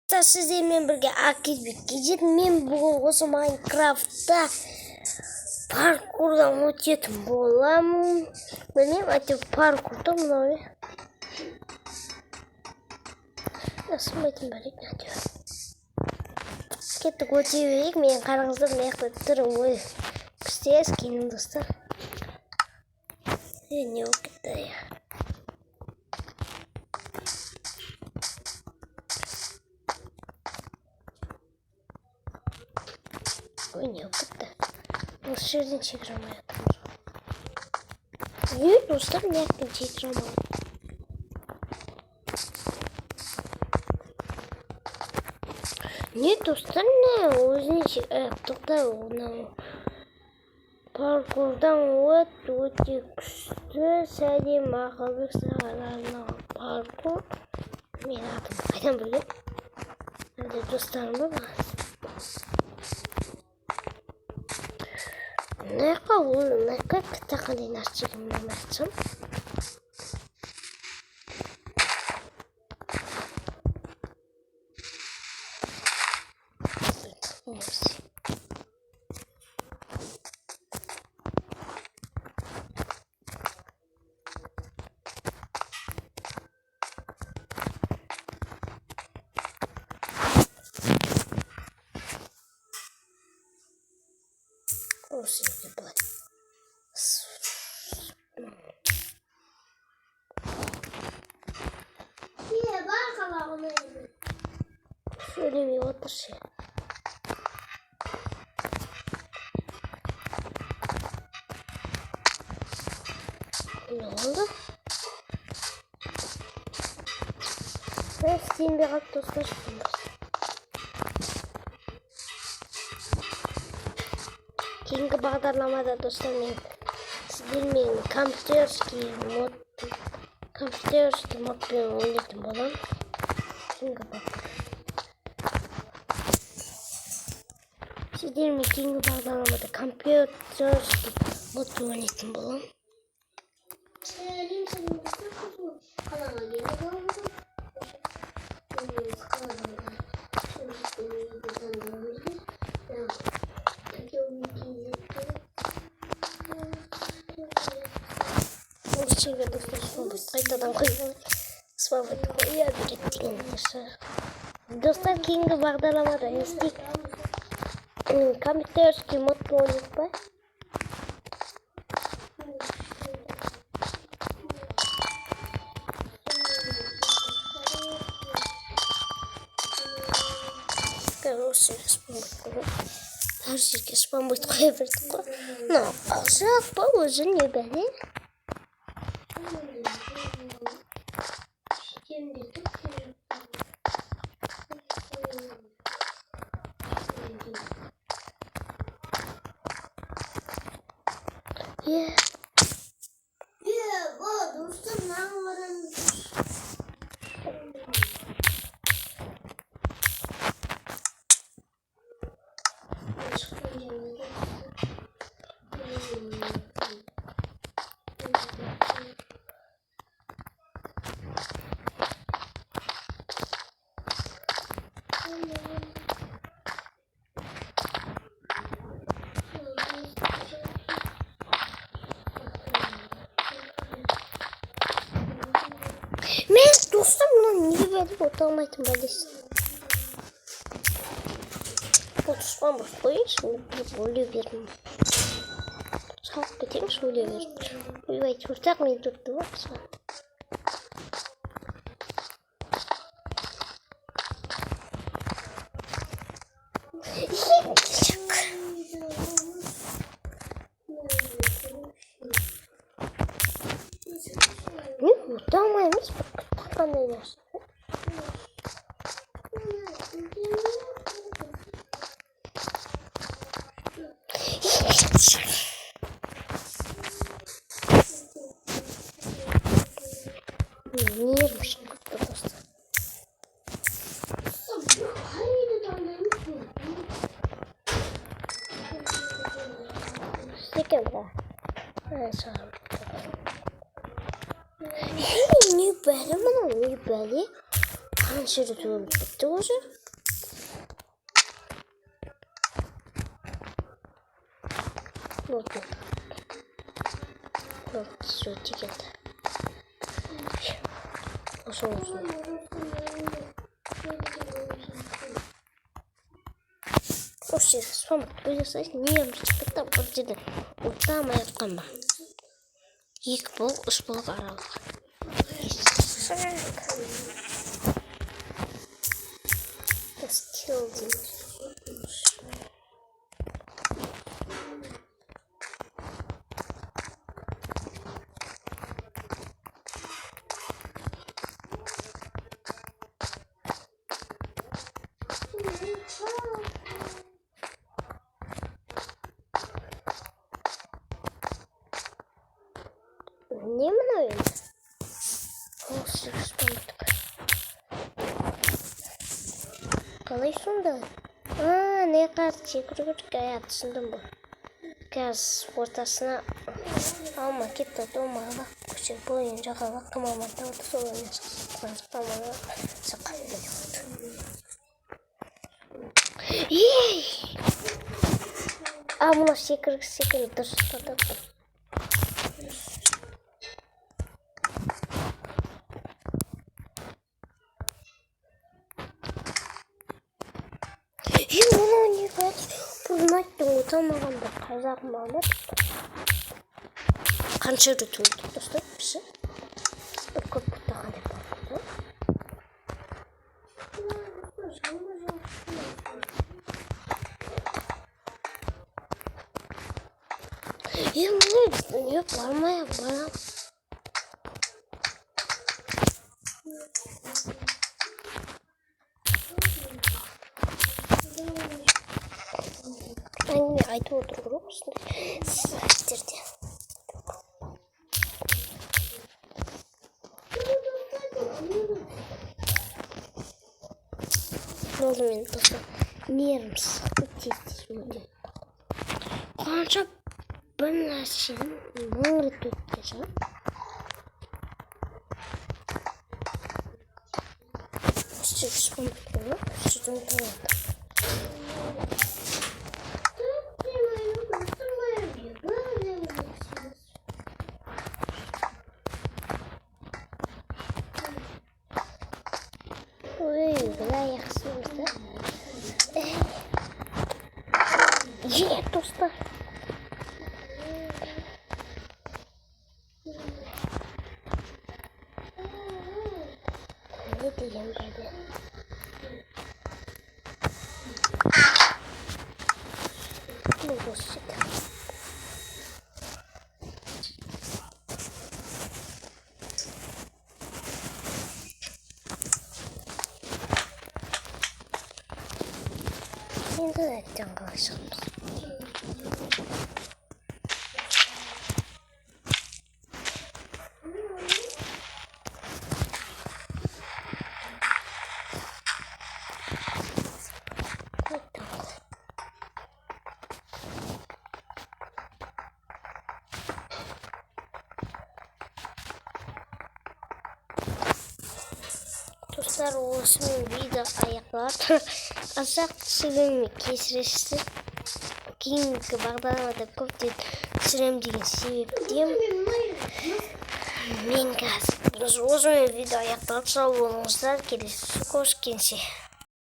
Sizlerle birlikte aktif bir gecet. Men bugün осы Minecraft'ta parkurdan өтетін боламын. Білмеймін, әйтеуір паркурда мынау. Асынбайтын бәрек әйтеуір. Кеттік өте берейік. Мен қараңыздар мына жақта тұрым ой. Күстес кейін достар. Не болып кетті я. Ой, не опытно. Осы жерден шекіре алмайатырмыз. Не, достар, мына жақтан шекіре алмайатырмыз. Не, достар, не, өзіне тоқта, паркурдан өте күшті, сәлем ақылбек сағаларына паркур. Мен атым қайдан білем? Әлде достарым ба? Нақа қандай нәрсеге мен айтсам? Осы жерге былай. Söylemiyor otur şey. Ne oldu? Ben Steam bir dostlar çıkıyoruz. Keyingi bağdarlamada dostlar men sizlerмен kompüterskiy mod bilan o'ynayotgan bo'laman. Keyingi sizlerмен keyingi bağdarlamada kompüterskiy mod bilan o'ynayotgan bo'laman. Şeyler dostlar kayıttan koyuyorum. Sıvabet koyabilirim dostlar. Dostlar keyingi bağdarlamada estik kompüterskiy mod oynayıp her şeyi spam boyut koyabilirdik. Ne olacak bu uzun ne böyle? Yeah. Bu dostum ne var? Men dostum bunu niye böyle otomatik böylesin? Tutuşmam koyayım şimdi bir oluyor verim. Çok bitirmiş oluyor verim. Uyuyor çurtak mı durdu yoksa? Ne bu? Tamamıymış bak. Kanday nasıl? Нервничать просто. Секунда. Не бәрі мұның, не бәрі. қанша рет өліп бітті уже. Вот. Все, тикет. Пошел уже. Слушайте, с вами поясать немножечко там подели. Вот там я там. Екі бол, үш бол аралық. Скилл дейміз. Не мына енді. Осы спамдық. Қалай сонда? Не қазір секіргірік түсіндім бұл. Қазір ортасына алма кетті домаға. Көше бойын жағаға қымамады оты сол емес. Қазір тамаға саққа бөлі болды. Ей! Мұна секіргі дұрыс ұстады. Бұлмайттың ұтамағанда қазағым алып қанша рет өлдік достар біші бір көп бұттаған деп бармады. Мұны бармай барам. Әңгіме айтып отыру керек осындай сәттерде. Болды мен достар. Нервім сықты тез өте. Қанша бір нәрсенің мың рет өтті шығар. Сөйтіп спамдық сөйтіп тұрады. Бля, жақсы болды. Достар. Не деген бәді. Бұл осы. Енді әттен қалай шығымыз. Dostlar, осымен видео аяқталады. Азақ түсірілімі кесіресіз кейінгі бағдарламада көптен түсірем деген себептен мен қазір осымен видео аяқталады. Сау болыңыздар, келесі көріскенше.